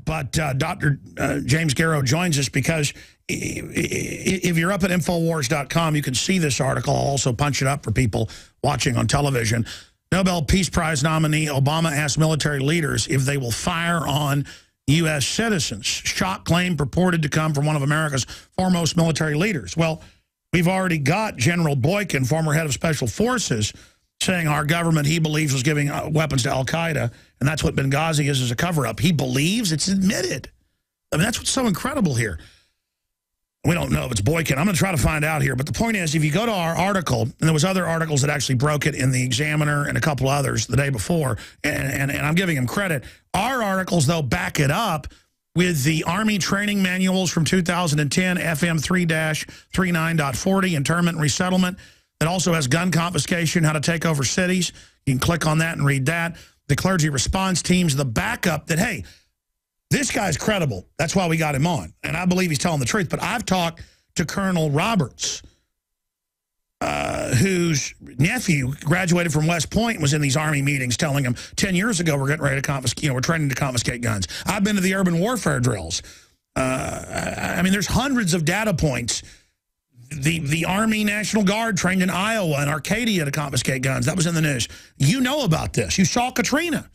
But Dr. James Garrow joins us because if you're up at Infowars.com, you can see this article. I'll also punch it up for people watching on television. Nobel Peace Prize nominee Obama asked military leaders if they will fire on U.S. citizens. Shock claim purported to come from one of America's foremost military leaders. Well, we've already got General Boykin, former head of Special Forces, saying our government, he believes, was giving weapons to al-Qaeda, and that's what Benghazi is as a cover-up. He believes, it's admitted. I mean, that's what's so incredible here. We don't know if it's Boykin. I'm going to try to find out here. But the point is, if you go to our article, and there was other articles that actually broke it in the Examiner and a couple others the day before, and I'm giving him credit. Our articles, though, back it up with the Army training manuals from 2010, FM 3-39.40, internment and resettlement. It also has gun confiscation, how to take over cities. You can click on that and read that. The clergy response teams, the backup that, hey, this guy's credible. That's why we got him on. And I believe he's telling the truth. But I've talked to Colonel Roberts, whose nephew graduated from West Point and was in these Army meetings telling him 10 years ago we're getting ready to confiscate, we're training to confiscate guns. I've been to the urban warfare drills. I mean, there's hundreds of data points. The Army National Guard trained in Iowa and Arcadia to confiscate guns. That was in the news. You know about this. You saw Katrina.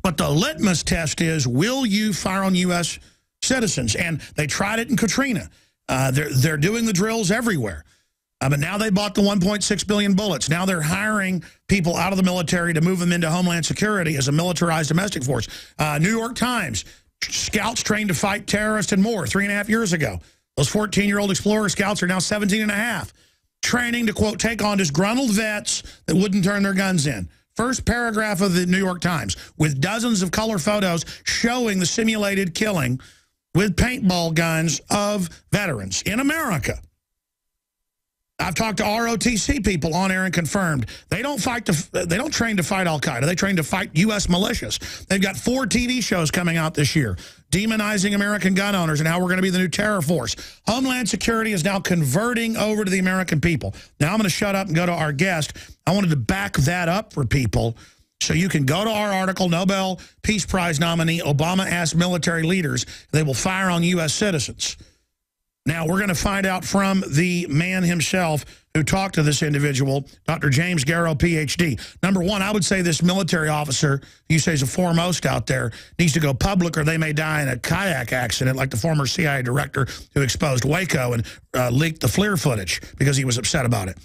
But the litmus test is, will you fire on U.S. citizens? And they tried it in Katrina. They're doing the drills everywhere. But now they bought the 1.6 billion bullets. Now they're hiring people out of the military to move them into Homeland Security as a militarized domestic force. New York Times, scouts trained to fight terrorists and more 3.5 years ago. Those 14-year-old Explorer scouts are now 17.5, training to, quote, take on disgruntled vets that wouldn't turn their guns in. First paragraph of the New York Times, with dozens of color photos showing the simulated killing with paintball guns of veterans in America. I've talked to ROTC people on air and confirmed they don't train to fight al-Qaeda. They train to fight U.S. militias. They've got 4 TV shows coming out this year demonizing American gun owners and how we're going to be the new terror force. Homeland Security is now converting over to the American people. Now I'm going to shut up and go to our guest. I wanted to back that up for people so you can go to our article, Nobel Peace Prize nominee Obama asked military leaders they will fire on U.S. citizens. Now, we're going to find out from the man himself who talked to this individual, Dr. James Garrow, Ph.D. Number one, I would say this military officer, you say is a foremost out there, needs to go public or they may die in a kayak accident like the former CIA director who exposed Waco and leaked the FLIR footage because he was upset about it.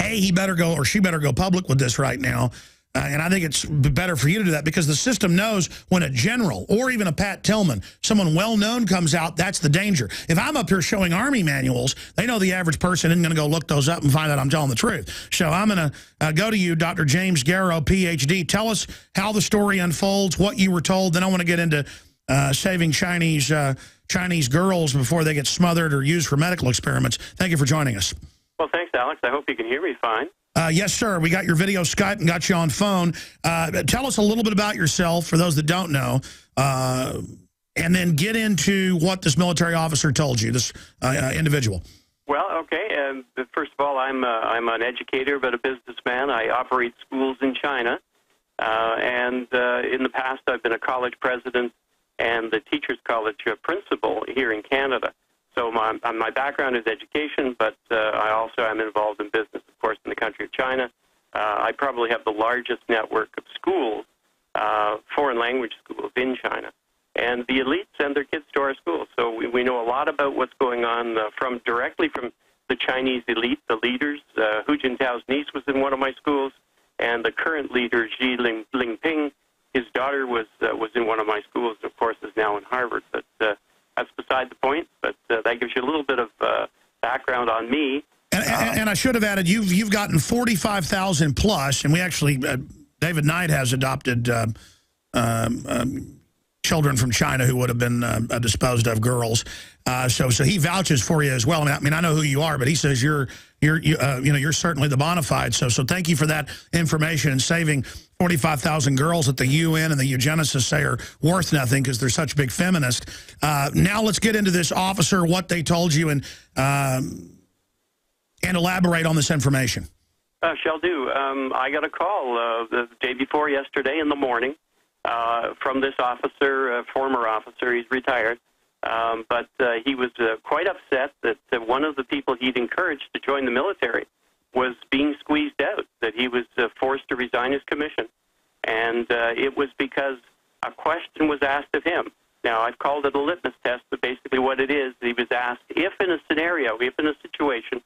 He better go, or she better go public with this right now. And I think it's better for you to do that because the system knows when a general or even a Pat Tillman, someone well-known comes out, that's the danger. If I'm up here showing Army manuals, they know the average person isn't going to go look those up and find out I'm telling the truth. So I'm going to go to you, Dr. James Garrow, Ph.D. Tell us how the story unfolds, what you were told. Then I want to get into saving Chinese girls before they get smothered or used for medical experiments. Thank you for joining us. Well, thanks, Alex. I hope you can hear me fine. Yes, sir. We got your video Skype and got you on phone. Tell us a little bit about yourself, for those that don't know, and then get into what this military officer told you, this individual. Well, okay. First of all, I'm an educator, but a businessman. I operate schools in China, and in the past, I've been a college president and the Teachers College principal here in Canada. So my background is education, but I also am involved in business, of course, in the country of China. I probably have the largest network of schools, foreign language schools in China. And the elites send their kids to our schools. So we know a lot about what's going on directly from the Chinese elite, the leaders. Hu Jintao's niece was in one of my schools, and the current leader, Xi Jinping, his daughter was in one of my schools, and of course is now in Harvard. But that's beside the point, but that gives you a little bit of background on me. And I should have added, you've gotten 45,000 plus, and we actually, David Knight has adopted children from China who would have been disposed of, girls. So he vouches for you as well. I mean, I know who you are, but he says you're certainly the bona fide. So thank you for that information and saving 45,000 girls that the UN and the eugenicists say are worth nothing because they're such big feminists. Now let's get into this officer, what they told you, and elaborate on this information. Shall do. I got a call the day before yesterday in the morning from this officer, former officer. He's retired. But he was quite upset that one of the people he'd encouraged to join the military was being squeezed out, that he was forced to resign his commission. And it was because a question was asked of him. Now, I've called it a litmus test, but basically what it is, he was asked if in a scenario, if in a situation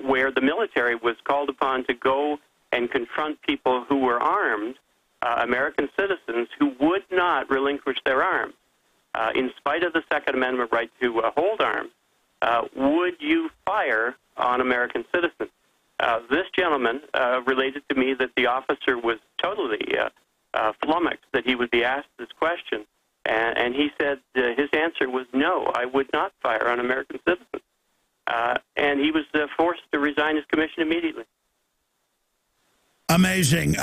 where the military was called upon to go and confront people who were armed, American citizens who would not relinquish their arms, in spite of the Second Amendment right to hold arms, would you fire on American citizens? This gentleman related to me that the officer was totally flummoxed that he would be asked this question, and he said his answer was no, I would not fire on American citizens. And he was forced to resign his commission immediately. Amazing.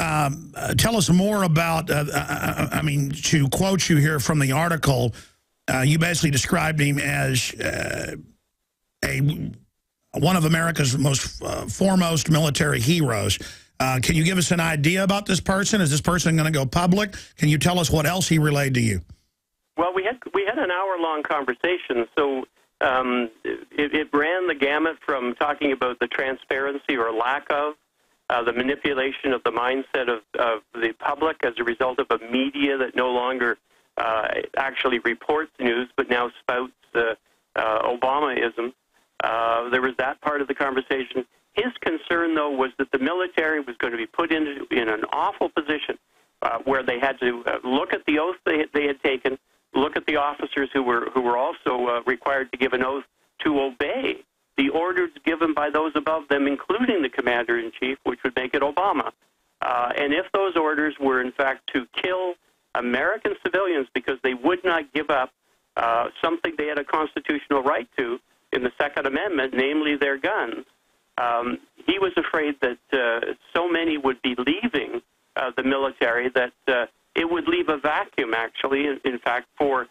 Tell us more about, I mean, to quote you here from the article, you basically described him as one of America's most foremost military heroes. Can you give us an idea about this person? Is this person going to go public? Can you tell us what else he relayed to you? Well, we had an hour-long conversation, so it ran the gamut from talking about the transparency or lack of, the manipulation of the mindset of the public as a result of a media that no longer actually reports news, but now spouts Obamaism. There was that part of the conversation. His concern, though, was that the military was going to be put in an awful position where they had to look at the oath they had taken, look at the officers who were also required to give an oath to obey the orders given by those above them, including the commander-in-chief, which would make it Obama. And if those orders were, in fact, to kill American civilians because they would not give up something they had a constitutional right to in the Second Amendment, namely their guns, he was afraid that so many would be leaving the military that it would leave a vacuum, actually, in fact, for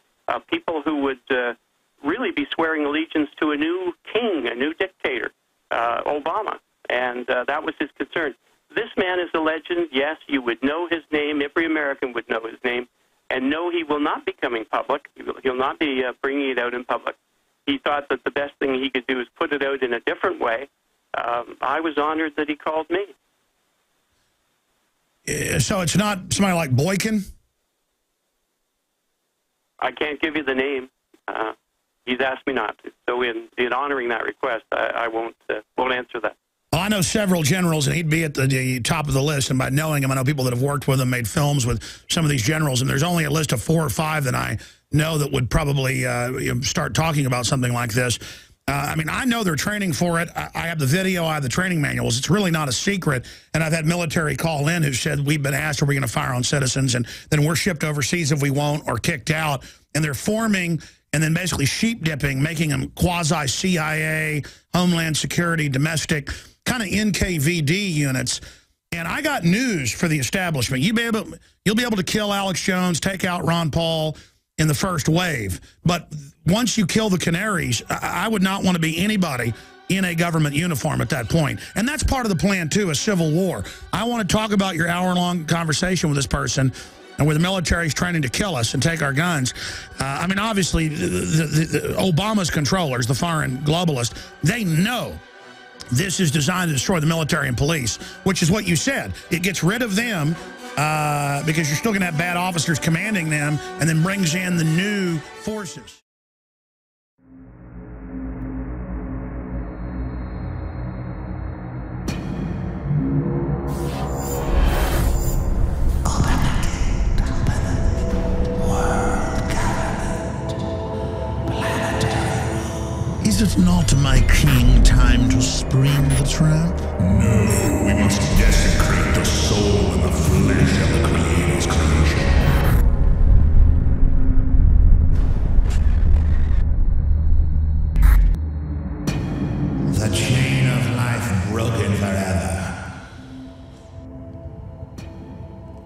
people who would really be swearing allegiance to a new king, a new dictator, Obama. And that was his concern. This man is a legend. Yes, you would know his name. Every American would know his name. And no, he will not be coming public. He'll not be bringing it out in public. He thought that the best thing he could do is put it out in a different way. I was honored that he called me. So it's not somebody like Boykin? I can't give you the name. He's asked me not to. So in honoring that request, I won't answer that. Well, I know several generals, and he'd be at the top of the list. And by knowing him, I know people that have worked with him, made films with some of these generals. And there's only a list of 4 or 5 that I know that would probably start talking about something like this. I mean, I know they're training for it. I have the video. I have the training manuals. It's really not a secret. And I've had military call in who said, we've been asked, are we going to fire on citizens? And then we're shipped overseas if we won't, or kicked out. And they're forming and then basically sheep dipping, making them quasi-CIA, Homeland Security, domestic, kind of NKVD units. And I got news for the establishment. You'll be able to kill Alex Jones, take out Ron Paul in the first wave. But once you kill the canaries, I would not want to be anybody in a government uniform at that point. And that's part of the plan, too, a civil war. I want to talk about your hour-long conversation with this person and where the military is trying to kill us and take our guns. I mean, obviously, the Obama's controllers, the foreign globalists, they know this is designed to destroy the military and police, which is what you said. It gets rid of them because you're still going to have bad officers commanding them, and then brings in the new forces. Is it not, my king, time to spring the trap? No, we must desecrate the soul and the flesh of the Creator's creation. The chain of life broken forever.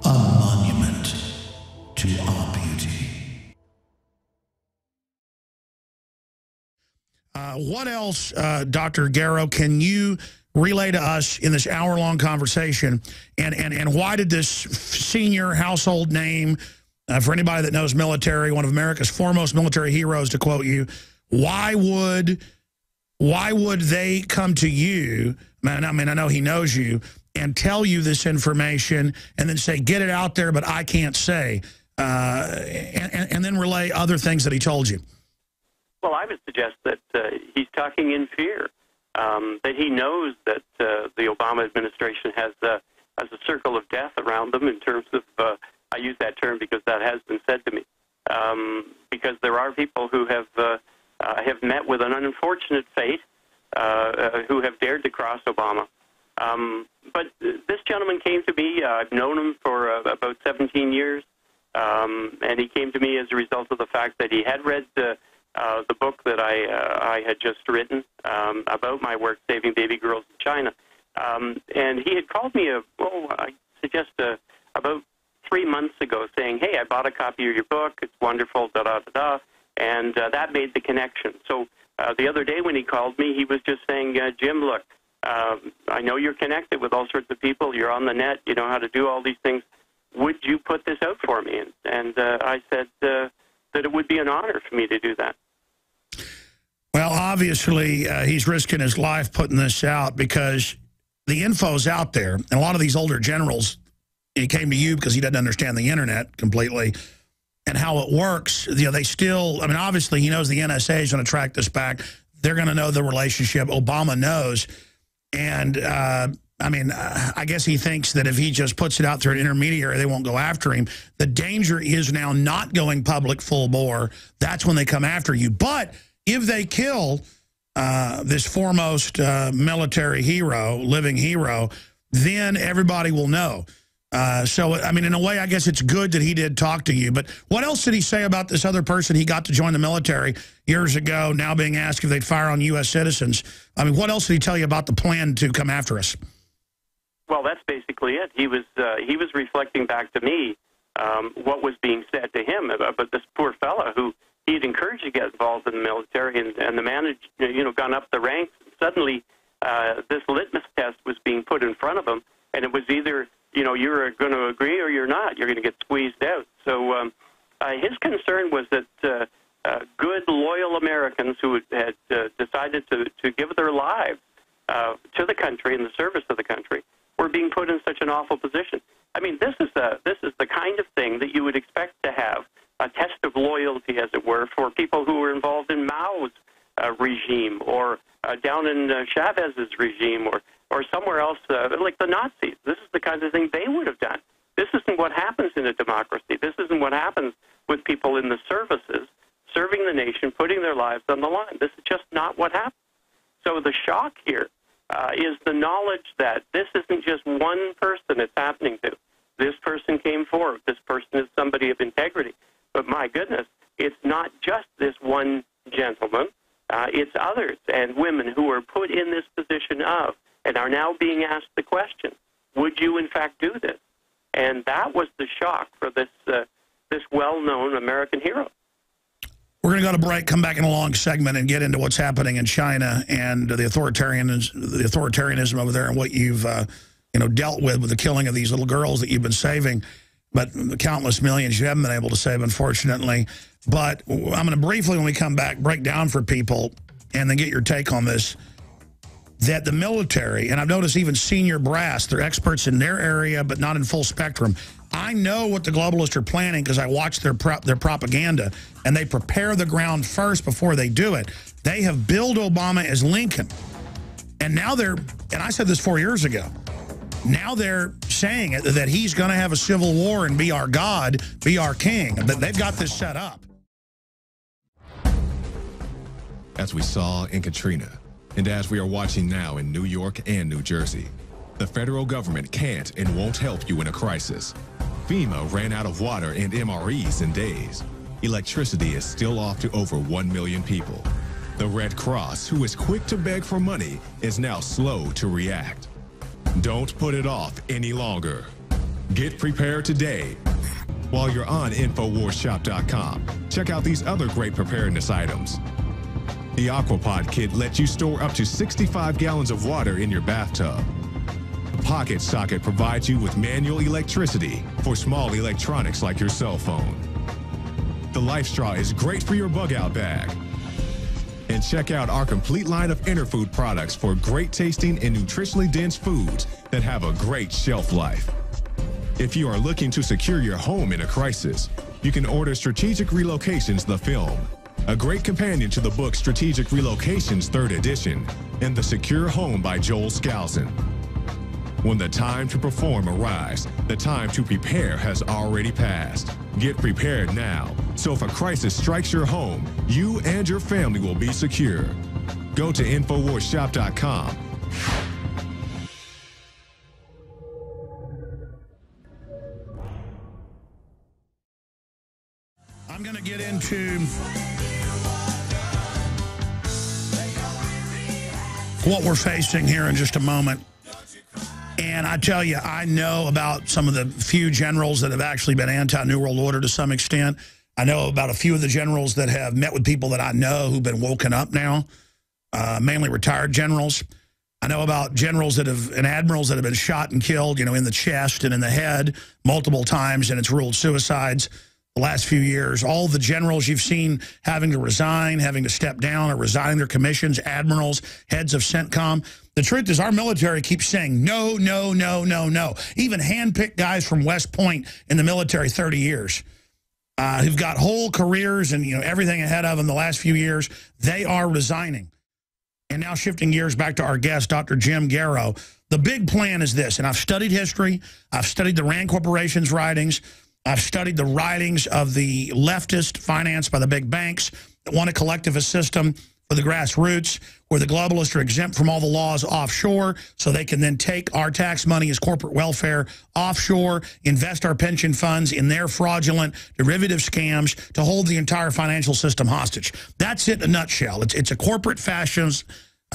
A monument to our beauty. What else, Dr. Garrow, can you relay to us in this hour-long conversation? And why did this senior household name For anybody that knows military, one of America's foremost military heroes, to quote you, why would they come to you? I mean, I know he knows you, and tell you this information and then say, get it out there, but I can't say, and then relay other things that he told you? Well, I would suggest that he's talking in fear, that he knows that the Obama administration has a circle of death around them in terms of, I use that term because that has been said to me, because there are people who have met with an unfortunate fate, who have dared to cross Obama. But this gentleman came to me. I've known him for about 17 years, and he came to me as a result of the fact that he had read the book that I had just written about my work saving baby girls in China. And he had called me, I suggest about 3 months ago, saying, hey, I bought a copy of your book. It's wonderful, da-da-da-da. And that made the connection. So the other day when he called me, he was just saying, Jim, look, I know you're connected with all sorts of people. You're on the net. You know how to do all these things. Would you put this out for me? And I said that it would be an honor for me to do that. Well, obviously, he's risking his life putting this out because the info's out there. And a lot of these older generals, he came to you because he doesn't understand the internet completely and how it works. You know, they still, I mean, obviously, he knows the NSA is going to track this back. They're going to know the relationship. Obama knows. And, I mean, I guess he thinks that if he just puts it out through an intermediary, they won't go after him. The danger is now not going public full bore. That's when they come after you. But if they kill this foremost military hero, living hero, then everybody will know. So, I mean, in a way, I guess it's good that he did talk to you. But what else did he say about this other person he got to join the military years ago, now being asked if they'd fire on U.S. citizens? I mean, what else did he tell you about the plan to come after us? Well, that's basically it. He was reflecting back to me what was being said to him about this poor fella who he had encouraged to get involved in the military, and the man had, gone up the ranks. And suddenly, this litmus test was being put in front of him, and it was either, you're going to agree or you're not. You're going to get squeezed out. So his concern was that good, loyal Americans who had decided to give their lives to the country in the service of the country were being put in such an awful position. I mean, this is the kind of thing that you would expect to have a test of loyalty, as it were, for people who were involved in Mao's regime or down in Chavez's regime or somewhere else like the Nazis. This is the kind of thing they would have done. This isn't what happens in a democracy. This isn't what happens with people in the services, serving the nation, putting their lives on the line. This is just not what happens. So the shock here is the knowledge that this isn't just one person it's happening to. This person came forward. This person is somebody of integrity. But my goodness, it's not just this one gentleman. It's others and women who are put in this position of and are now being asked the question, would you in fact do this? And that was the shock for this well-known American hero. We're going to go to break, come back in a long segment, and get into what's happening in China and the authoritarianism over there and what you've dealt with the killing of these little girls that you've been saving, but the countless millions you haven't been able to save, unfortunately. But I'm going to briefly, when we come back, break down for people and then get your take on this, that the military, and I've noticed even senior brass, they're experts in their area, but not in full spectrum. I know what the globalists are planning because I watch their propaganda, and they prepare the ground first before they do it. They have billed Obama as Lincoln. And now and I said this 4 years ago, now they're saying it, that he's going to have a civil war and be our God, be our king. They've got this set up. As we saw in Katrina, and as we are watching now in New York and New Jersey, the federal government can't and won't help you in a crisis. FEMA ran out of water and MREs in days. Electricity is still off to over 1 million people. The Red Cross, who is quick to beg for money, is now slow to react. Don't put it off any longer. Get prepared today. While you're on InfoWarsShop.com, check out these other great preparedness items. The Aquapod Kit lets you store up to 65 gallons of water in your bathtub. pocket socket provides you with manual electricity for small electronics like your cell phone. The Life Straw is great for your bug-out bag. And check out our complete line of Interfood products for great tasting and nutritionally dense foods that have a great shelf life. If you are looking to secure your home in a crisis, you can order Strategic Relocations, the film, a great companion to the book Strategic Relocations 3rd edition, and The Secure Home by Joel Skousen. When the time to perform arrives, the time to prepare has already passed. Get prepared now, so if a crisis strikes your home, you and your family will be secure. Go to InfoWarsShop.com. I'm going to get into what we're facing here in just a moment. And I tell you, I know about some of the few generals that have actually been anti-New World Order to some extent. I know about a few of the generals that have met with people that I know who've been woken up now, mainly retired generals. I know about generals that have, and admirals that have been shot and killed, you know, in the chest and in the head multiple times, and it's ruled suicides the last few years. All the generals you've seen having to resign, having to step down or resigning their commissions, admirals, heads of CENTCOM. The truth is our military keeps saying no, no, no, no, no. Even hand-picked guys from West Point in the military 30 years who've got whole careers and, you know, everything ahead of them the last few years, they are resigning. And now shifting gears back to our guest, Dr. Jim Garrow. The big plan is this, and I've studied history. I've studied the Rand Corporation's writings. I've studied the writings of the leftist financed by the big banks that want a collectivist system for the grassroots, where the globalists are exempt from all the laws offshore, so they can then take our tax money as corporate welfare offshore, invest our pension funds in their fraudulent derivative scams to hold the entire financial system hostage. That's it in a nutshell. It's a corporate fascist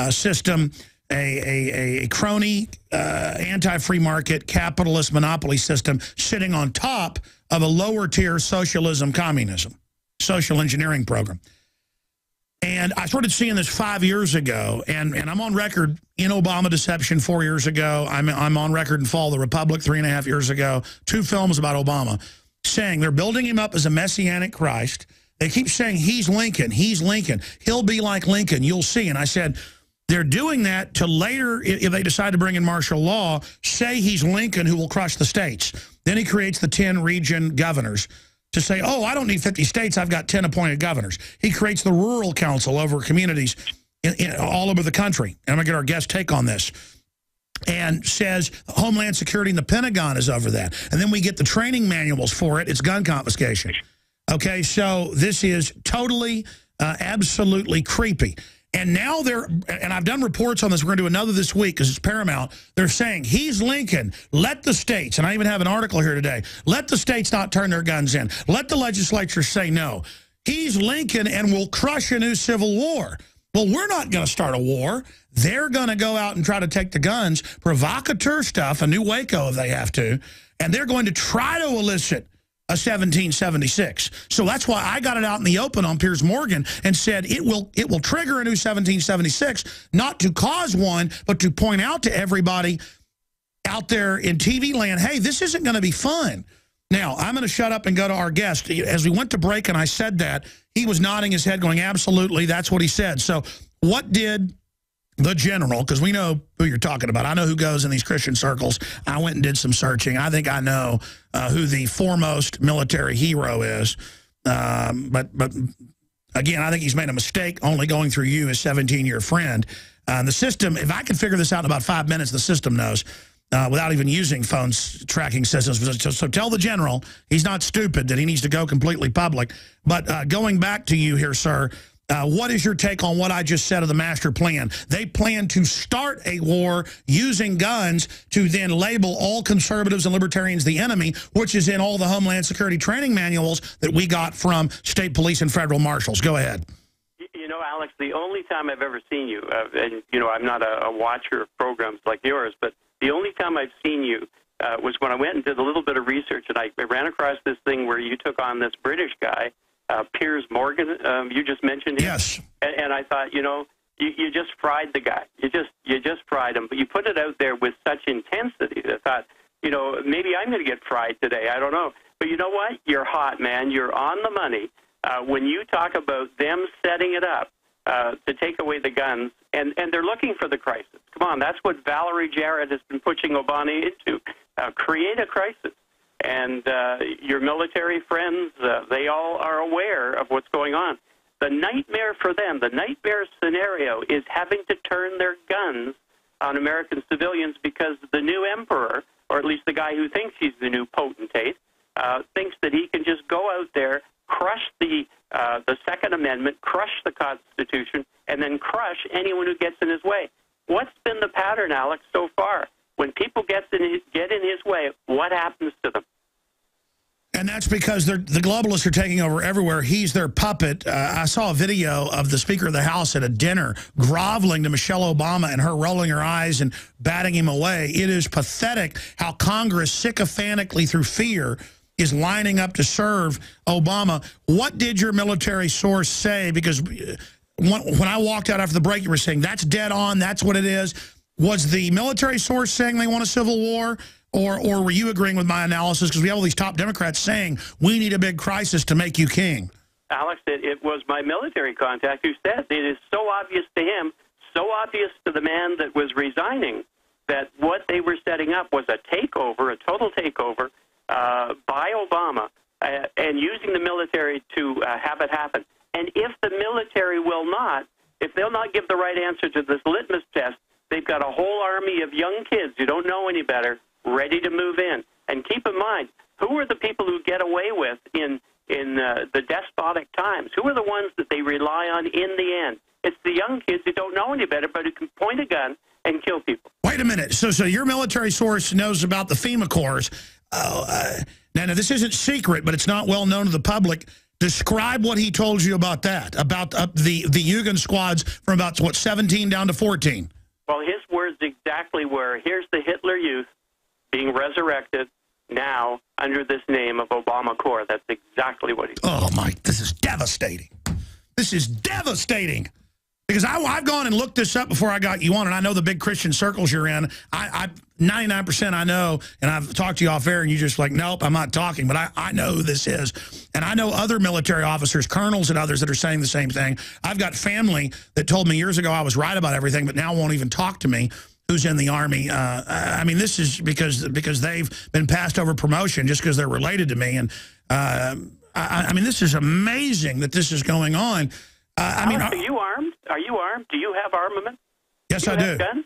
system, a crony, anti-free market, capitalist monopoly system sitting on top of a lower-tier socialism, communism, social engineering program. And I started seeing this 5 years ago, and I'm on record in Obama Deception 4 years ago. I'm on record in Fall of the Republic 3.5 years ago, 2 films about Obama, saying they're building him up as a messianic Christ. They keep saying he's Lincoln, he'll be like Lincoln, you'll see. And I said, they're doing that to later, if they decide to bring in martial law, say he's Lincoln who will crush the states. Then he creates the 10 region governors to say, oh, I don't need 50 states, I've got 10 appointed governors. He creates the rural council over communities all over the country. And I'm going to get our guest take on this. And says Homeland Security and the Pentagon is over that. And then we get the training manuals for it. It's gun confiscation. Okay, so this is totally, absolutely creepy. And now and I've done reports on this, we're going to do another this week because it's paramount. They're saying, he's Lincoln, let the states, and I even have an article here today, let the states not turn their guns in. Let the legislature say no. He's Lincoln and will crush a new civil war. Well, we're not going to start a war. They're going to go out and try to take the guns, provocateur stuff, a new Waco if they have to, and they're going to try to elicit a 1776. So that's why I got it out in the open on Piers Morgan and said it will trigger a new 1776, not to cause one, but to point out to everybody out there in TV land, hey, this isn't going to be fun. Now, I'm going to shut up and go to our guest. As we went to break and I said that, he was nodding his head going, absolutely, that's what he said. So what did the general, because we know who you're talking about. I know who goes in these Christian circles. I went and did some searching. I think I know who the foremost military hero is. But again, I think he's made a mistake only going through you, his 17-year friend. The system, if I can figure this out in about 5 minutes, the system knows without even using phone tracking systems. So tell the general he's not stupid, that he needs to go completely public. But going back to you here, sir, what is your take on what I just said of the master plan? They plan to start a war using guns to then label all conservatives and libertarians the enemy, which is in all the Homeland Security training manuals that we got from state police and federal marshals. Go ahead. You know, Alex, the only time I've ever seen you, and, you know, I'm not a watcher of programs like yours, but the only time I've seen you was when I went and did a little bit of research, and I ran across this thing where you took on this British guy, Piers Morgan, you just mentioned him. Yes. And I thought, you know, you just fried the guy. You just fried him. But you put it out there with such intensity that I thought, you know, maybe I'm going to get fried today. I don't know. But you know what? You're hot, man. You're on the money. When you talk about them setting it up to take away the guns, and they're looking for the crisis. Come on, that's what Valerie Jarrett has been pushing Obama into. Create a crisis. And your military friends, they all are aware of what's going on. The nightmare for them, the nightmare scenario is having to turn their guns on American civilians because the new emperor, or at least the guy who thinks he's the new potentate, thinks that he can just go out there, crush the Second Amendment, crush the Constitution, and then crush anyone who gets in his way. What's been the pattern, Alex, so far? When people get in his way, what happens to them? And that's because the globalists are taking over everywhere. He's their puppet. I saw a video of the Speaker of the House at a dinner groveling to Michelle Obama and her rolling her eyes and batting him away. It is pathetic how Congress sycophantically through fear is lining up to serve Obama. What did your military source say? Because when I walked out after the break, you were saying that's dead on, that's what it is. Was the military source saying they want a civil war? Or were you agreeing with my analysis? Because we have all these top Democrats saying we need a big crisis to make you king. Alex, it was my military contact who said it is so obvious to him, so obvious to the man that was resigning, that what they were setting up was a takeover, a total takeover by Obama, and using the military to have it happen. And if the military will not, if they'll not give the right answer to this litmus test, they've got a whole army of young kids who don't know any better ready to move in. And keep in mind, who are the people who get away with in the despotic times? Who are the ones that they rely on in the end? It's the young kids who don't know any better, but who can point a gun and kill people. Wait a minute. So your military source knows about the FEMA Corps. Now, this isn't secret, but it's not well known to the public. Describe what he told you about that, about the Yugen squads from about, what, 17 down to 14? Well, his words exactly were, here's the Hitler Youth being resurrected now under this name of Obama Corps. That's exactly what he said. Oh, Mike, this is devastating. This is devastating. Because I've gone and looked this up before I got you on, and I know the big Christian circles you're in. 99% I know, and I've talked to you off air, and you're just like, nope, I'm not talking. But I know who this is. And I know other military officers, colonels and others that are saying the same thing. I've got family that told me years ago I was right about everything, but now won't even talk to me, who's in the Army. I mean, this is because they've been passed over promotion just because they're related to me. And I mean, this is amazing that this is going on. I mean, are you armed? Are you armed? Do you have armament? Yes, I do. Guns?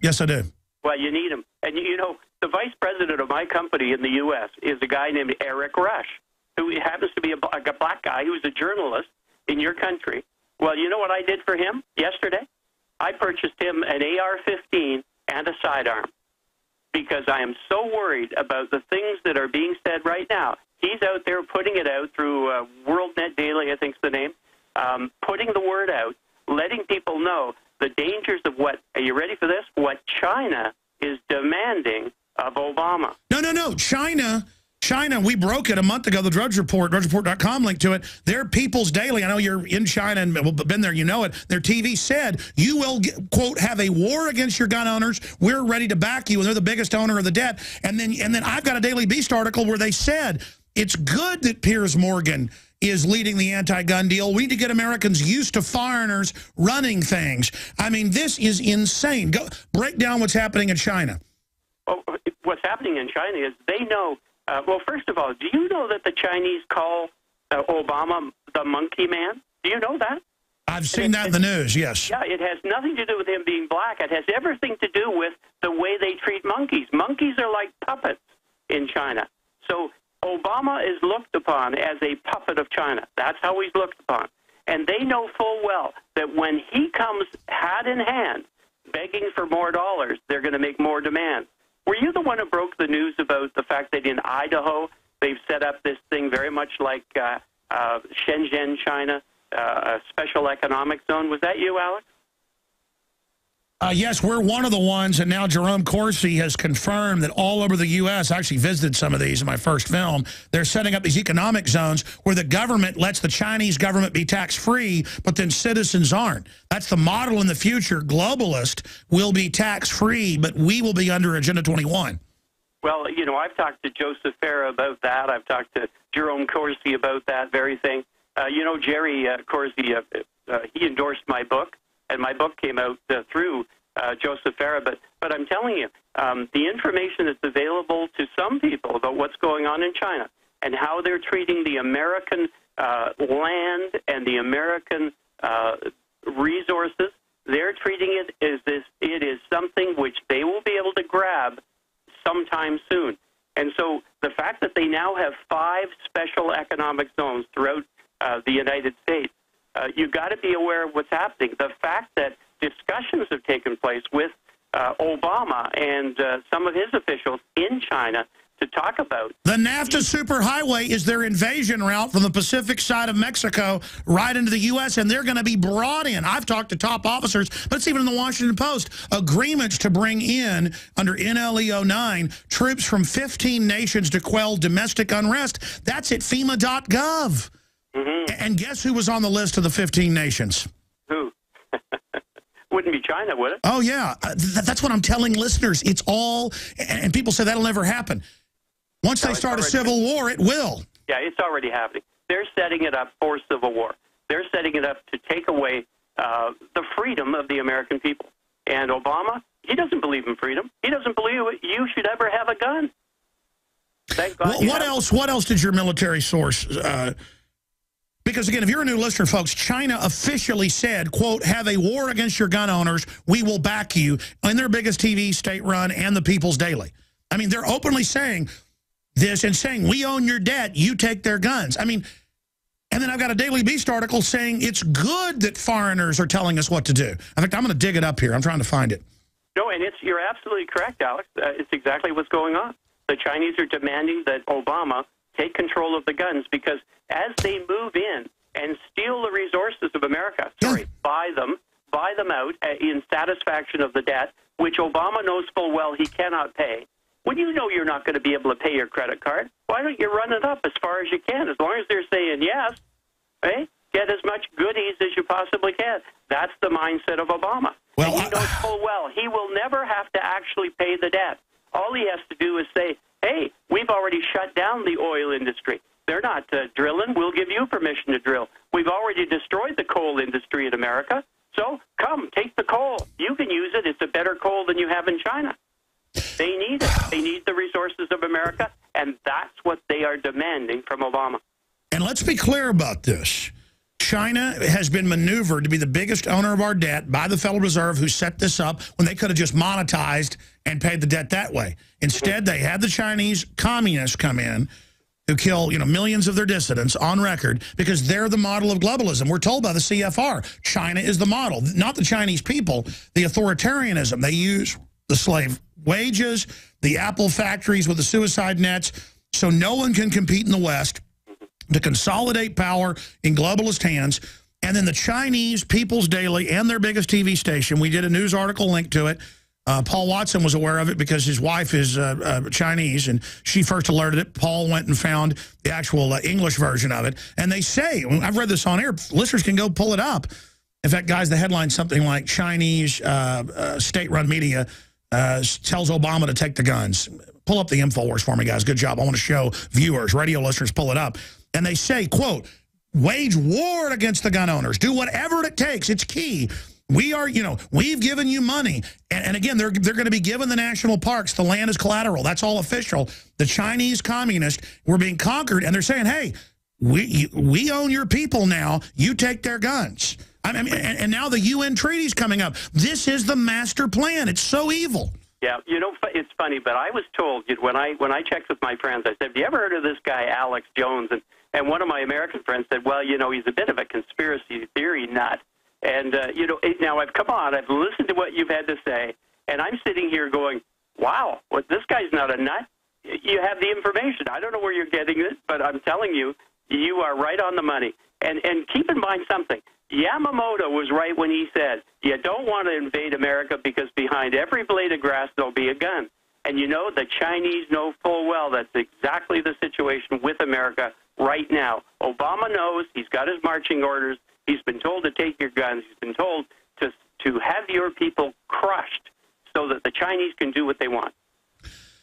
Yes, I do. Well, you need them. And, you know, the vice president of my company in the U.S. is a guy named Eric Rush, who happens to be a black guy who's a journalist in your country. Well, you know what I did for him yesterday? I purchased him an AR-15 and a sidearm because I am so worried about the things that are being said right now. He's out there putting it out through WorldNet Daily, I think is the name, putting the word out, letting people know the dangers of what, are you ready for this? What China is demanding of Obama. No. China, we broke it a month ago, the Drudge Report, drudgereport.com link to it. Their People's Daily, I know you're in China and been there, you know it. Their TV said, you will, quote, have a war against your gun owners. We're ready to back you, and they're the biggest owner of the debt. And then I've got a Daily Beast article where they said, it's good that Piers Morgan is leading the anti-gun deal. We need to get Americans used to foreigners running things. I mean, this is insane. Go break down what's happening in China. Well, what's happening in China is they know, well, first of all, do you know that the Chinese call Obama the monkey man? Do you know that? I've seen that in the news, yes. Yeah, it has nothing to do with him being black. It has everything to do with the way they treat monkeys. Monkeys are like puppets in China. So Obama is looked upon as a puppet of China. That's how he's looked upon. And they know full well that when he comes hat in hand, begging for more dollars, they're going to make more demands. Were you the one who broke the news about the fact that in Idaho, they've set up this thing very much like Shenzhen, China, a special economic zone? Was that you, Alex? Yes, we're one of the ones, and now Jerome Corsi has confirmed that all over the U.S., I actually visited some of these in my first film, they're setting up these economic zones where the government lets the Chinese government be tax-free, but then citizens aren't. That's the model in the future. Globalist will be tax-free, but we will be under Agenda 21. Well, you know, I've talked to Joseph Farah about that. I've talked to Jerome Corsi about that very thing. You know, Jerry Corsi, he endorsed my book, and my book came out through Joseph Farah. But I'm telling you, the information that's available to some people about what's going on in China and how they're treating the American land and the American resources, they're treating it as this. It is something which they will be able to grab sometime soon. And so the fact that they now have 5 special economic zones throughout the United States, you've got to be aware of what's happening. The fact that discussions have taken place with Obama and some of his officials in China to talk about. The NAFTA superhighway is their invasion route from the Pacific side of Mexico right into the U.S., and they're going to be brought in. I've talked to top officers, but it's even in the Washington Post, agreements to bring in, under NLEO 9, troops from 15 nations to quell domestic unrest. That's at FEMA.gov. Mm-hmm. And guess who was on the list of the 15 nations? Who? Wouldn't be China, would it? Oh, yeah. That's what I'm telling listeners. It's all, and people say that'll never happen. Once they start a civil war, it will. Yeah, it's already happening. They're setting it up for civil war. They're setting it up to take away the freedom of the American people. And Obama, he doesn't believe in freedom. He doesn't believe you should ever have a gun. Thank God. What else did your military source... because, again, if you're a new listener, folks, China officially said, quote, have a war against your gun owners. We will back you, in their biggest TV, state-run, and the People's Daily. I mean, they're openly saying this and saying, we own your debt, you take their guns. I mean, and then I've got a Daily Beast article saying it's good that foreigners are telling us what to do. In fact, I'm going to dig it up here. I'm trying to find it. No, and you're absolutely correct, Alex. It's exactly what's going on. The Chinese are demanding that Obama take control of the guns because as they move in and steal the resources of America, buy them out in satisfaction of the debt, which Obama knows full well he cannot pay. When you know you're not going to be able to pay your credit card, why don't you run it up as far as you can? As long as they're saying yes, right? Get as much goodies as you possibly can. That's the mindset of Obama. Well, and he knows full well he will never have to actually pay the debt. All he has to do is say, hey, we've already shut down the oil industry. They're not drilling. We'll give you permission to drill. We've already destroyed the coal industry in America. So come, take the coal. You can use it. It's a better coal than you have in China. They need it. They need the resources of America, and that's what they are demanding from Obama. And let's be clear about this. China has been maneuvered to be the biggest owner of our debt by the Federal Reserve, who set this up when they could have just monetized and paid the debt that way. Instead, they had the Chinese communists come in who kill, millions of their dissidents on record because they're the model of globalism. We're told by the CFR, China is the model, not the Chinese people, the authoritarianism. They use the slave wages, the Apple factories with the suicide nets, so no one can compete in the West, to consolidate power in globalist hands. And then the Chinese People's Daily and their biggest TV station, we did a news article linked to it. Paul Watson was aware of it because his wife is Chinese, and she first alerted it. Paul went and found the actual English version of it. And they say, I've read this on air, listeners can go pull it up. In fact, guys, the headline's something like Chinese state-run media tells Obama to take the guns. Pull up the InfoWars for me, guys. Good job. I want to show viewers, radio listeners, pull it up. And they say, quote, wage war against the gun owners. Do whatever it takes. It's key. We are, we've given you money. And again, they're going to be given the national parks. The land is collateral. That's all official. The Chinese communists were being conquered, and they're saying, hey, we own your people now. You take their guns. I mean, and now the UN treaty's coming up. This is the master plan. It's so evil. Yeah, it's funny, but I was told when I checked with my friends, I said, have you ever heard of this guy, Alex Jones? And one of my American friends said, well, he's a bit of a conspiracy theory nut. And, now I've listened to what you've had to say, and I'm sitting here going, wow, this guy's not a nut. You have the information. I don't know where you're getting it, but I'm telling you, you are right on the money. And keep in mind something. Yamamoto was right when he said, you don't want to invade America because behind every blade of grass there'll be a gun. And you know, the Chinese know full well that's exactly the situation with America right now. Obama knows. He's got his marching orders. He's been told to take your guns. He's been told to have your people crushed so that the Chinese can do what they want.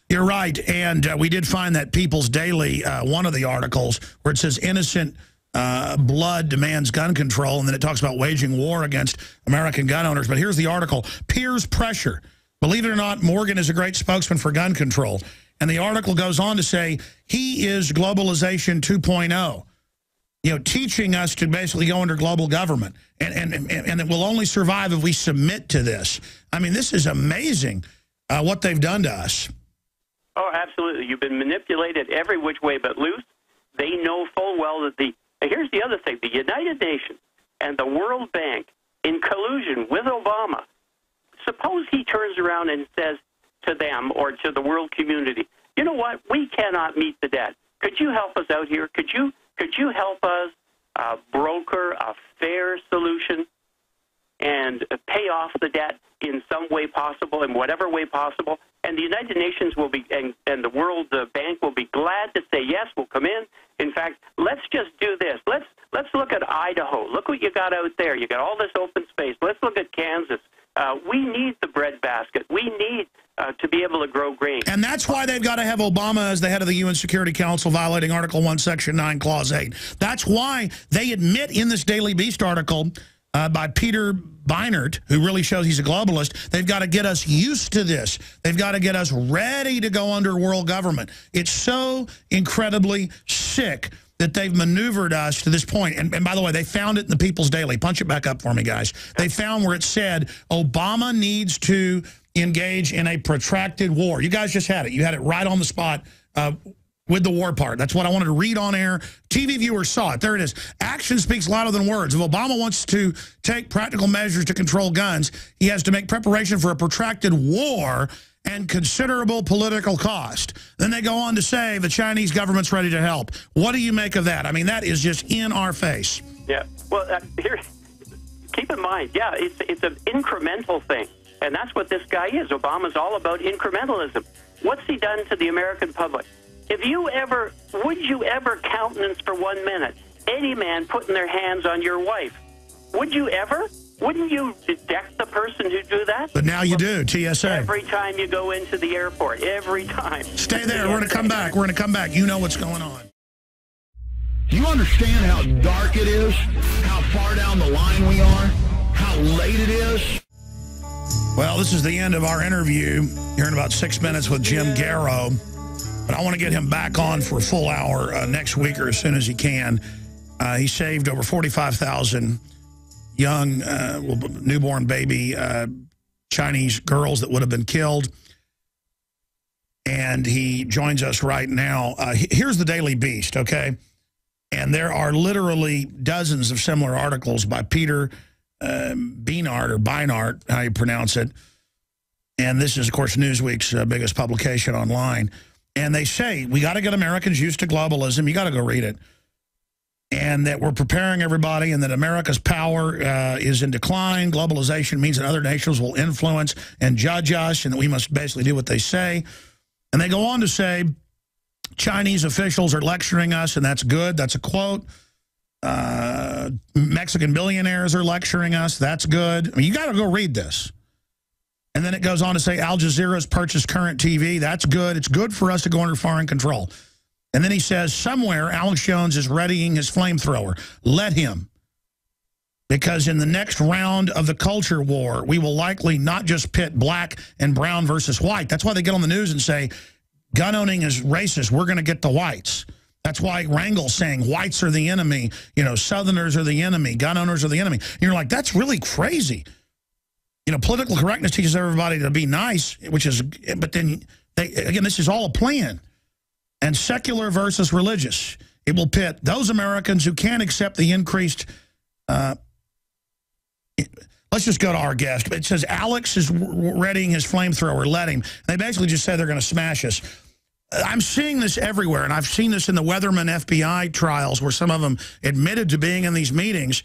You're right. And we did find that People's Daily, one of the articles, where it says innocent blood demands gun control, and then it talks about waging war against American gun owners. But here's the article, Peers Pressure. Believe it or not, Morgan is a great spokesman for gun control. And the article goes on to say he is globalization 2.0. You know, teaching us to basically go under global government. And it will only survive if we submit to this. I mean, this is amazing what they've done to us. Oh, absolutely. You've been manipulated every which way but loose. They know full well that here's the other thing, the United Nations and the World Bank in collusion with Obama, suppose he turns around and says to them or to the world community, you know what, we cannot meet the debt. Could you help us out here? Could you help us broker a fair solution and pay off the debt in some way possible, in whatever way possible? And the United Nations will be, and the World Bank will be glad to say, yes, we'll come in. In fact, let's just do this. Let's look at Idaho. Look what you got out there. You got all this open space. Let's look at Kansas. We need the breadbasket. We need to be able to grow grain. And that's why they've got to have Obama as the head of the UN Security Council, violating Article 1, Section 9, Clause 8. That's why they admit in this Daily Beast article by Peter Beinart, who really shows he's a globalist, they've got to get us used to this. They've got to get us ready to go under world government. It's so incredibly sick that they've maneuvered us to this point. And by the way, they found it in the People's Daily. Punch it back up for me, guys. They found where it said Obama needs to engage in a protracted war. You guys just had it. You had it right on the spot with the war part. That's what I wanted to read on air. TV viewers saw it. There it is. Action speaks louder than words. If Obama wants to take practical measures to control guns, he has to make preparation for a protracted war and considerable political cost. Then they go on to say the Chinese government's ready to help. What do you make of that? I mean, that is just in our face. Yeah. Well, here, keep in mind, yeah, it's an incremental thing. And that's what this guy is. Obama's all about incrementalism. What's he done to the American public? Would you ever countenance for 1 minute any man putting their hands on your wife? Would you ever? Wouldn't you detect the person who do that? But now you do, TSA. Every time you go into the airport, every time. Stay there. We're going to come back. We're going to come back. You know what's going on. Do you understand how dark it is? How far down the line we are? How late it is? Well, this is the end of our interview here in about 6 minutes with Jim Garrow. But I want to get him back on for a full hour next week or as soon as he can. He saved over 45,000 young, newborn baby Chinese girls that would have been killed. And he joins us right now. Here's the Daily Beast, okay? And there are literally dozens of similar articles by Peter Beinart, or Beinart, how you pronounce it. And this is, of course, Newsweek's biggest publication online. And they say, we got to get Americans used to globalism. You got to go read it. And that we're preparing everybody, and that America's power is in decline. Globalization means that other nations will influence and judge us, and that we must basically do what they say. And they go on to say, Chinese officials are lecturing us, and that's good. That's a quote. Mexican billionaires are lecturing us. That's good. I mean, you got to go read this. And then it goes on to say Al Jazeera's purchased current TV. That's good. It's good for us to go under foreign control. And then he says, somewhere Alex Jones is readying his flamethrower. Let him. Because in the next round of the culture war, we will likely not just pit black and brown versus white. That's why they get on the news and say, gun owning is racist. We're going to get the whites. That's why Rangel's saying whites are the enemy. You know, Southerners are the enemy. Gun owners are the enemy. And you're like, that's really crazy. You know, political correctness teaches everybody to be nice, which is, but then, again, this is all a plan. And secular versus religious. It will pit those Americans who can't accept the increased, let's just go to our guest. It says Alex is readying his flamethrower, let him. They basically just say they're going to smash us. I'm seeing this everywhere, and I've seen this in the Weatherman FBI trials where some of them admitted to being in these meetings.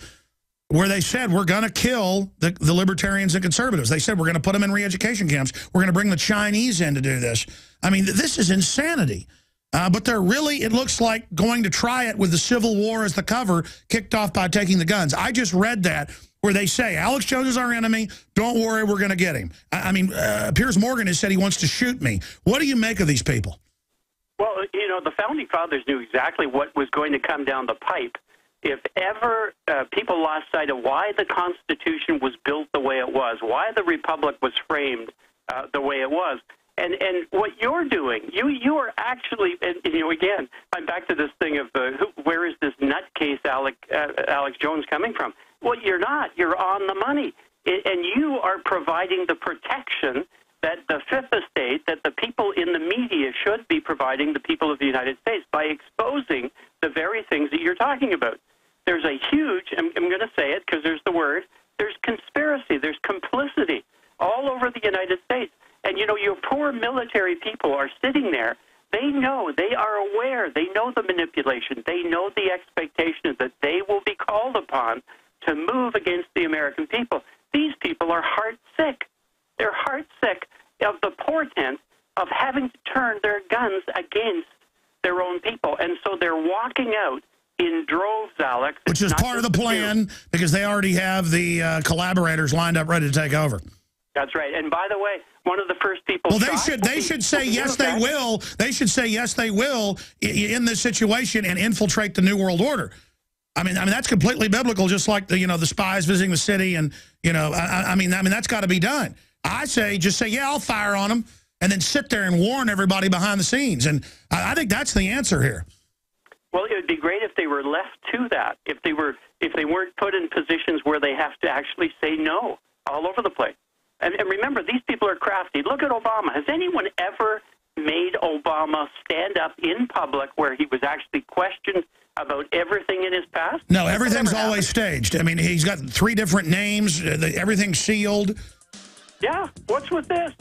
where they said we're going to kill the libertarians and conservatives. They said we're going to put them in re-education camps. We're going to bring the Chinese in to do this. I mean, this is insanity. But they're really, it looks like, going to try it with the Civil War as the cover, kicked off by taking the guns. I just read that where they say, Alex Jones is our enemy. Don't worry, we're going to get him. I mean, Piers Morgan has said he wants to shoot me. What do you make of these people? Well, you know, the Founding Fathers knew exactly what was going to come down the pipe. If ever people lost sight of why the Constitution was built the way it was, why the Republic was framed the way it was, and what you're doing, you are actually, and you know, again, I'm back to this thing of where is this nutcase Alex Jones coming from? Well, you're not. You're on the money, and you are providing the protection that the Fifth Estate, that the people in the media should be providing the people of the United States by exposing the very things that you're talking about. There's a huge, I'm going to say it because there's the word, there's conspiracy, there's complicity all over the United States. And, you know, your poor military people are sitting there. They know, they are aware, they know the manipulation, they know the expectation that they will be called upon to move against the American people. These people are heart-sick. They're heart-sick of the portent of having to turn their guns against their own people. And so they're walking out in droves, Alex. Which is part of the plan, because they already have the collaborators lined up ready to take over. That's right. And by the way, one of the first people... Well, they should say yes, they will. They should say yes, they will in this situation and infiltrate the New World Order. I mean that's completely biblical, just like the spies visiting the city, and I mean that's got to be done. I say just say yeah, I'll fire on them, and then sit there and warn everybody behind the scenes. And I think that's the answer here. Well, it would be great if they were left to that. If they weren't put in positions where they have to actually say no all over the place. And remember, these people are crafty. Look at Obama. Has anyone ever made Obama stand up in public where he was actually questioned about everything in his past? No, everything's always staged. I mean, he's got 3 different names. Everything's sealed. Yeah, what's with this?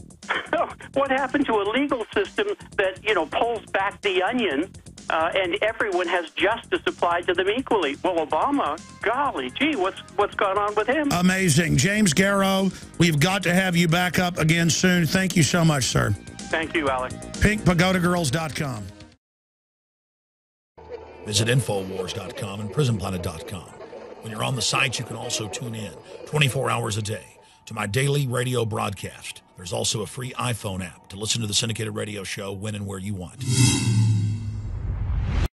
What happened to a legal system that, pulls back the onion and everyone has justice applied to them equally? Well, Obama, golly gee, what's gone on with him? Amazing. James Garrow, we've got to have you back up again soon. Thank you so much, sir. Thank you, Alex. PinkPagodaGirls.com. Visit Infowars.com and PrisonPlanet.com. When you're on the site, you can also tune in 24 hours a day to my daily radio broadcast. There's also a free iPhone app to listen to the syndicated radio show when and where you want.